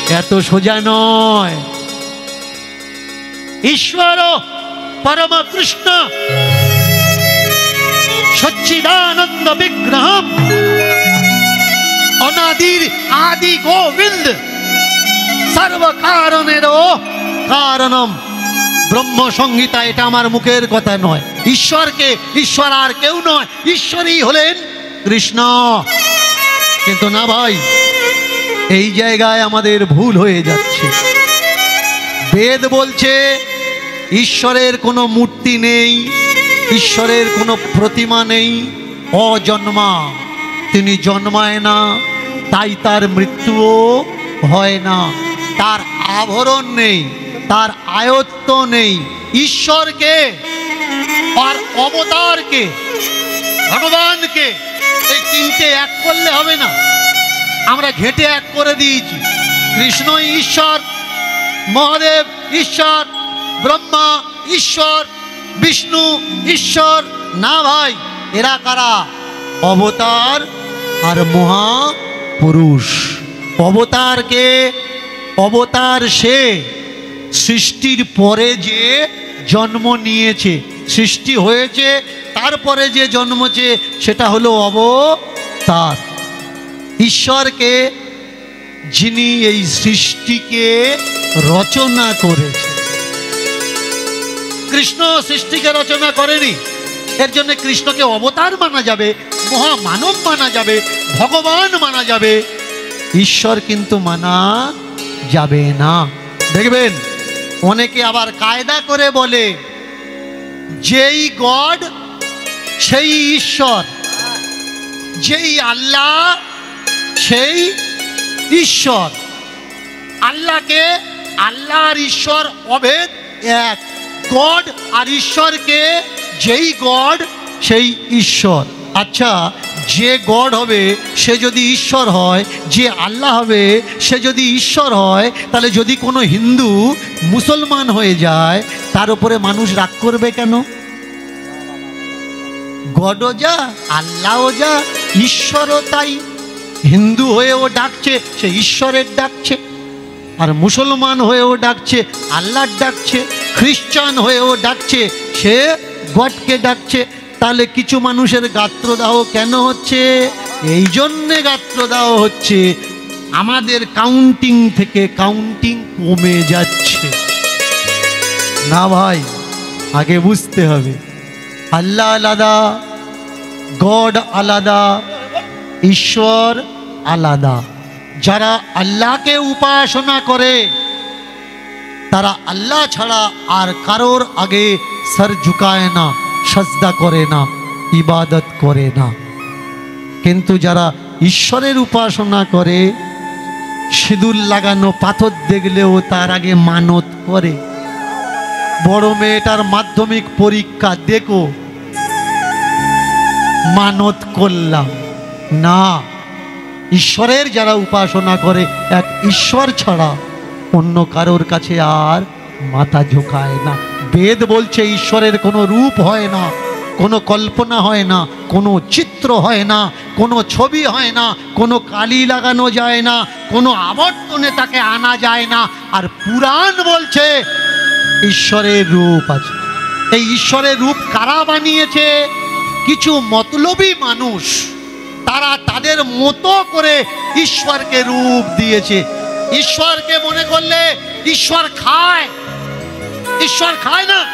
এত সোজা নয়। ঈশ্বর পরম কৃষ্ণ সচ্চিদানন্দ বিগ্রহম অনাদির আদি গোবিন্দ সর্ব কারণেরও কারণম। ব্রহ্ম সংহিতা, এটা আমার মুখের কথা নয়। ঈশ্বরকে, ঈশ্বর আর কেউ নয়, ঈশ্বরই হলেন কৃষ্ণ। কিন্তু না ভাই, এই জায়গায় আমাদের ভুল হয়ে যাচ্ছে। বেদ বলছে ঈশ্বরের কোনো মূর্তি নেই, ঈশ্বরের কোনো প্রতিমা নেই, অজন্মা, তিনি জন্মায় না, তাই তার মৃত্যুও হয় না, তার আভরণ নেই, তার আয়ত্ত নেই। ঈশ্বরকে আর অবতারকে, ভগবানকে এই তিনটে এক করলে হবে না। আমরা ঘেটে এক করে দিয়েছি। কৃষ্ণ ঈশ্বর, মহাদেব ঈশ্বর, ব্রহ্মা ঈশ্বর, বিষ্ণু ঈশ্বর। না ভাই, এরা কারা? অবতার আর মহাপুরুষ। অবতারকে, অবতার সে সৃষ্টির পরে যে জন্ম নিয়েছে, সৃষ্টি হয়েছে তারপরে যে জন্মছে, সেটা হলো অবতার। ঈশ্বরকে, যিনি এই সৃষ্টিকে রচনা করেছে। কৃষ্ণ সৃষ্টিকে রচনা করেনি, এর জন্য কৃষ্ণকে অবতার মানা যাবে, মহামানব মানা যাবে, ভগবান মানা যাবে, ঈশ্বর কিন্তু মানা যাবে না। দেখবেন অনেকে আবার কায়দা করে বলে যেই গড সেই ঈশ্বর, যেই আল্লাহ সেই ঈশ্বর। আল্লাহকে, আল্লাহ আর ঈশ্বর অভেদ এক। গড আর ঈশ্বরকে, যেই গড সেই ঈশ্বর। আচ্ছা, যে গড হবে সে যদি ঈশ্বর হয়, যে আল্লাহ হবে সে যদি ঈশ্বর হয়, তাহলে যদি কোনো হিন্দু মুসলমান হয়ে যায়, তার উপরে মানুষ রাগ করবে কেন? গডও যা, আল্লাহও যা, ঈশ্বরও তাই। হিন্দু হয়েও ডাকছে, সে ঈশ্বরের ডাকছে, আর মুসলমান হয়েও ডাকছে, আল্লাহর ডাকছে, খ্রিস্টান হয়েও ডাকছে, সে গডকে ডাকছে। তাহলে কিছু মানুষের গাত্রদাহ কেন হচ্ছে? এই জন্যে গাত্রদাহ হচ্ছে, আমাদের কাউন্টিং থেকে কাউন্টিং কমে যাচ্ছে। না ভাই, আগে বুঝতে হবে আল্লাহ আলাদা, গড আলাদা, ঈশ্বর আলাদা। যারা আল্লাহকে উপাসনা করে তারা আল্লাহ ছাড়া আর কারোর আগে সর ঝুঁকায় না, সাজদা করে না, ইবাদত করে না। কিন্তু যারা ঈশ্বরের উপাসনা করে, সিঁদুর লাগানো পাথর দেখলেও তার আগে মানত করে। বড় মেয়েটার মাধ্যমিক পরীক্ষা দেখো, মানত করলাম না। ঈশ্বরের যারা উপাসনা করে, এক ঈশ্বর ছাড়া অন্য কারোর কাছে আর মাথা ঝুঁকায় না। বেদ বলছে ঈশ্বরের কোনো রূপ হয় না, কোনো কল্পনা হয় না, কোনো চিত্র হয় না, কোনো ছবি হয় না, কোনো কালি লাগানো যায় না, কোনো আবর্তনে তাকে আনা যায় না। আর পুরাণ বলছে ঈশ্বরের রূপ আছে। এই ঈশ্বরের রূপ কারা বানিয়েছে? কিছু মতলবী মানুষ, তারা তাদের মতো করে ঈশ্বরকে রূপ দিয়েছে। ঈশ্বরকে মনে করলে ঈশ্বর খায়, ঈশ্বর খায় না।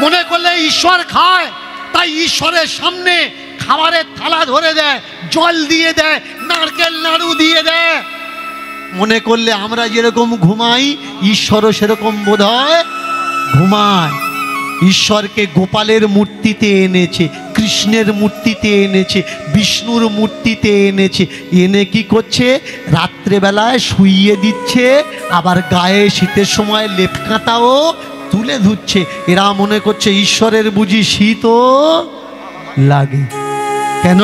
মনে করলে ঈশ্বর খায়, তাই ঈশ্বরের সামনে খাবারের থালা ধরে দেয়, জল দিয়ে দেয়, নারকেল নাড়ু দিয়ে দেয়। মনে করলে আমরা যেরকম ঘুমাই ঈশ্বরও সেরকম বোধহয় ঘুমায়। ঈশ্বরকে গোপালের মূর্তিতে এনেছে, কৃষ্ণের মূর্তিতে এনেছে, বিষ্ণুর মূর্তিতে এনেছে। এনে কি করছে? রাত্রেবেলায় শুইয়ে দিচ্ছে, আবার গায়ে শীতের সময় লেপ কাঁথাও তুলে ধুচ্ছে। এরা মনে করছে ঈশ্বরের বুঝি শীতও লাগে। কেন?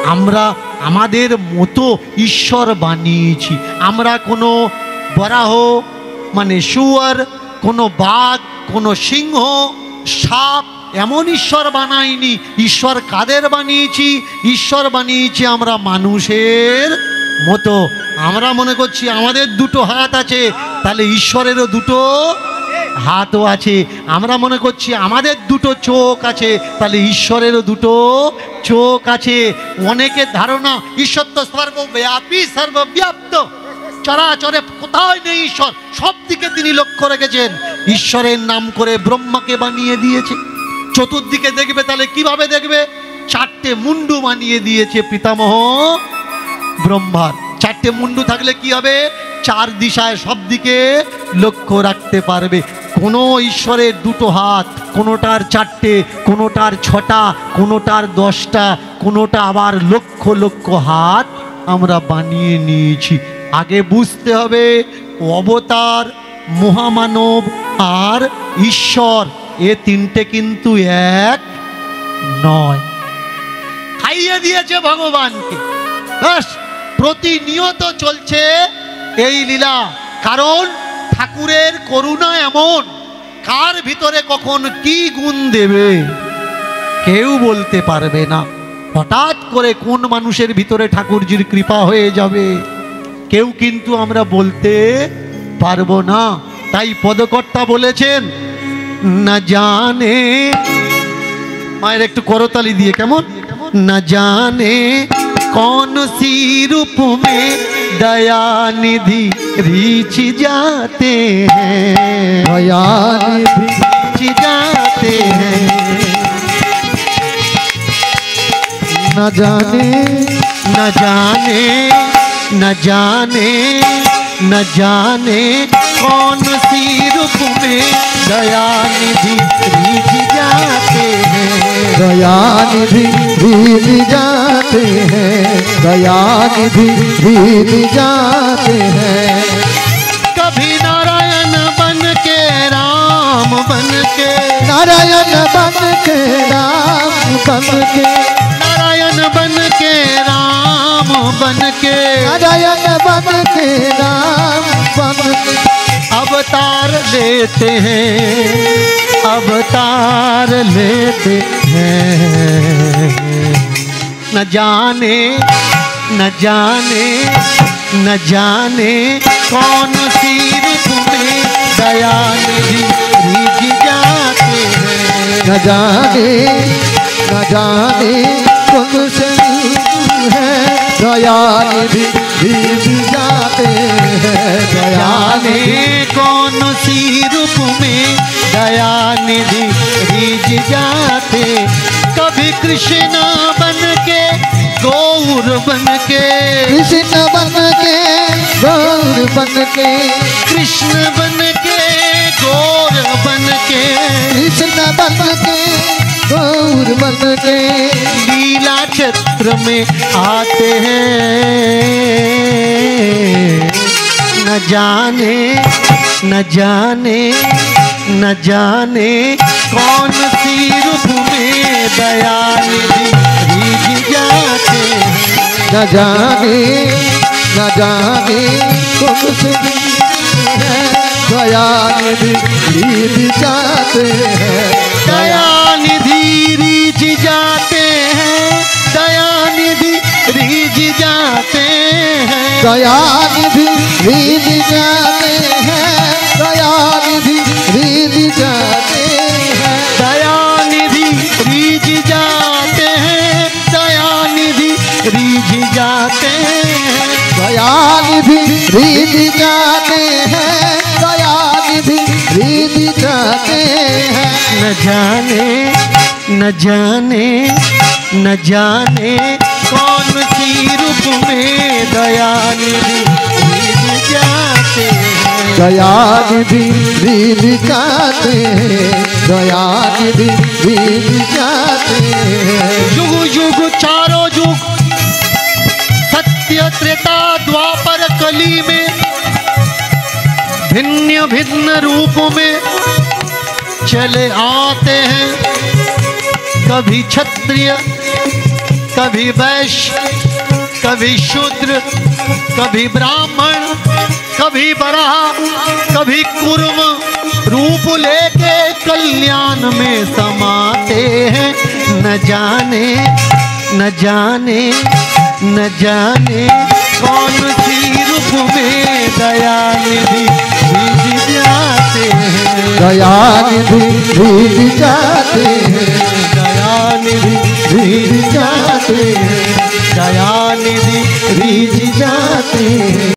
আমরা আমাদের মতো ঈশ্বর বানিয়েছি। আমরা কোনো বরাহ মানে শুয়োর, কোনো বাঘ, কোনো সিংহ, সাপ এমন ঈশ্বর বানাইনি। ঈশ্বর কাদের বানিয়েছি? ঈশ্বর বানিয়েছি আমরা মানুষের মতো আমরা মনে করছি আমাদের দুটো হাত আছে, তাহলে ঈশ্বরেরও দুটো হাতও আছে। আমরা মনে করছি আমাদের দুটো চোখ আছে, তাহলে ঈশ্বরেরও দুটো চোখ আছে। অনেকের ধারণা ঈশ্বর তো সর্বব্যাপী, সর্বব্যাপ্ত, চরাচরে কোথাও নেই ঈশ্বর, সব দিকে তিনি লক্ষ্য রেখেছেন। ঈশ্বরের নাম করে ব্রহ্মাকে বানিয়ে দিয়েছে। চতুর্দিকে দেখবে, তাহলে কিভাবে দেখবে? চারটে মুন্ডু বানিয়ে দিয়েছে পিতামহ ব্রহ্মার। চারটে মুন্ডু থাকলে কি হবে? চার দিশায় সব দিকে লক্ষ্য রাখতে পারবে। কোনো ঈশ্বরের দুটো হাত, কোনোটার চারটে, কোনোটার ছটা, কোনোটার 10টা, কোনোটা আবার লক্ষ লক্ষ হাত আমরা বানিয়ে নিয়েছি। আগে বুঝতে হবে অবতার, মহামানব আর ঈশ্বর, এ তিনটে কিন্তু এক নয়। খাইয়ে দিয়েছে ভগবানকে, ব্যাস প্রতিনিয়ত চলছে এই লীলা। কারণ ঠাকুরের করুণা এমন, কার ভিতরে কখন কি গুণ দেবে কেউ বলতে পারবে না। হঠাৎ করে কোন মানুষের ভিতরে ঠাকুরজির কৃপা হয়ে যাবে কেউ কিন্তু আমরা বলতে পারবো না। তাই পদকর্তা বলেছেন, না জানে, মায়ের একটু করতালি দিয়ে কেমন, না জানে कौन सी रूप में दया निधि रीछ जाते हैं, दया निधि रीछ जाते हैं। न जाने न जाने न जाने न जाने कौन सी रूप में दया निधि रीछ जाते हैं, दया निधि रीछ जाते हैं, दया निधि रीछ जाते हैं। कभी नारायण बन के राम बन के, नारायण बन के राम बन के, नारायण बन के राम बन के, नारायण बन के राम बन के अवतार लेते हैं, अवतार लेते हैं। न जाने न जाने न जाने कौन सी रूप में दया निधि रीछ जाते हैं, न जाने न जाने कौन सी है दया निधि रीछ जाते हैं, दया निधि कौन सी रूप में दया निधि रीछ जाते। कभी कृष्ण बन के गौर बन के, कृष्ण बन के गौर बन के, कृष्ण बन के गौर बन के, कृष्ण बन के गौर बन के लीला क्षेत्र में आते हैं। न जाने न जाने न जाने कौन सी रूप में दया निधि रीछ जाते हैं, न जाने न जाने कौन सी है दया निधि रीछ जाते हैं, दया निधि रीछ जाते हैं, दया निधि रीछ जाते हैं, दया निधि रीछ जाते हैं, दया निधि रीछ जाते हैं, दया निधि रीछ जाते हैं, दया निधि रीछ जाते हैं, दया निधि रीछ जाते हैं, दया निधि रीछ जाते हैं। न जाने न जाने न जाने कौन सी रूप में दया निधि रीछ जाते हैं, दया निधि रीछ जाते हैं, दया निधि रीछ जाते हैं। युग युग चारों युग, सत्य त्रेता द्वापर कली में भिन्न भिन्न रूप में चले आते हैं। कभी क्षत्रिय, कभी वैश्य, कभी शूद्र, कभी ब्राह्मण, कभी बराह, कभी कुर्म रूप लेके कल्याण में समाते हैं। न जाने न जाने न जाने कौन रिझ जाते हैं, दयानिधि रिझ जाते हैं, दयानिधि रिझ जाते हैं।